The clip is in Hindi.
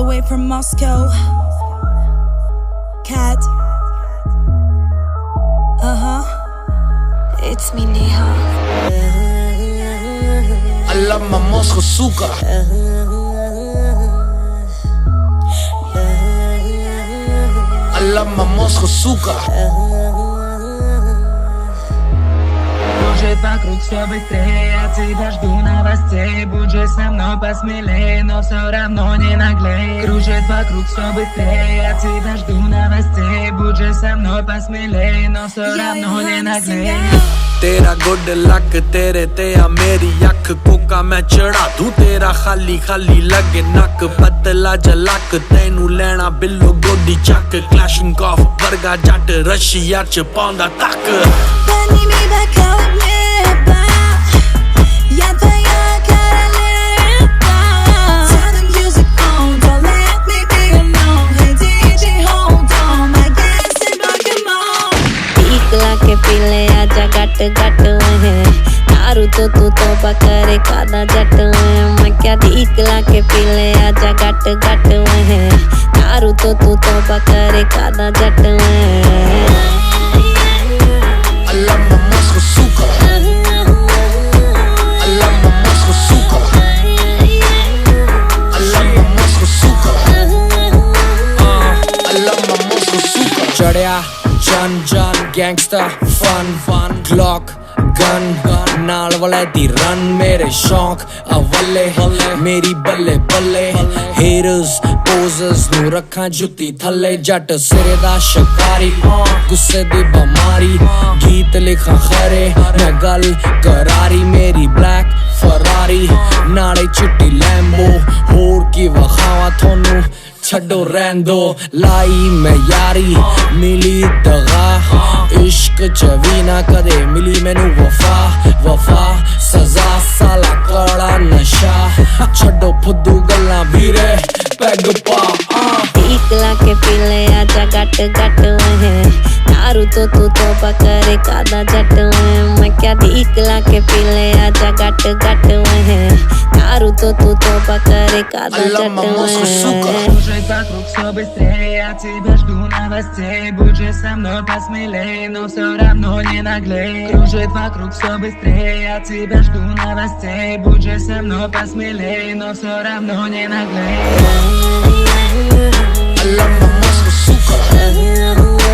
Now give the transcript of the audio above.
way from Moscow. Cat. It's me, Neha. I love my Moscow suka. I love my Moscow suka. Кружит вокруг все быстрее, я тебя жду новостей. Будь же со мной посмелее, но все равно не наглей. Кружит вокруг все быстрее, я тебя жду новостей. Будь же со мной посмелее, но все равно не наглей. तेरा गुड लक तेरे ते आ मेरी अख कोका मैं चढ़ा दूं तेरा खाली खाली लगे नक पतला जलक तेनू लेना बिल्लो गोदी चक क्लैशिंग ऑफ वर्गा जट रशिया च पांदा तक Подними бокал, небо. Я твоя королева. Turn the music on, don't let me be alone. Hey DJ, hold on, my dancing Pokemon. टीकला के पीले आजा गट गट है दारू तो तू तो पकड़े कादा जट है मैं क्या टीकला के पीले आजा गट गट है दारू तो तू तो पकड़े कादा जट है I love my Moscow suka. I love my Moscow suka. I love my Moscow suka. I love my Moscow suka. चढ़या जन जन गैंगस्टर फन क्लॉक गन नाल वाले दी रन मेरे शौक अवले मेरी बल्ले बल्ले हेटर्स पोजर्स नू रखा जुत्ती थल्ले जट सिरे दा शिकारी गुस्से दी बमारी गीत लिखा खरे मैं गल करारी मेरी ब्लैक फरारी नाले चिट्टी लैम्बो होर की वखावा थोनू छड्डो रहन दो लाई मैं यारी मिली दगा इश्क च भी ना कदे मिली मैनू वफा सजा साला कड़ा नशा छड्डो फुद्दू गल्लां वीरे पैग पा टीकला के पीले आजा गट गट है दारू तो तू तो पकड़े कादा जट है मैं क्या टीकला के पीले आजा गट गट है दारू तो तू तो पकड़े कादा जट है Кружит вокруг все быстрее, я тебя жду новостей. Будь же со мной посмелее, но все равно не наглей. Кружит вокруг все быстрее, я тебя жду новостей. Будь же со мной посмелее, но все равно не наглей. I love my Moscow suka.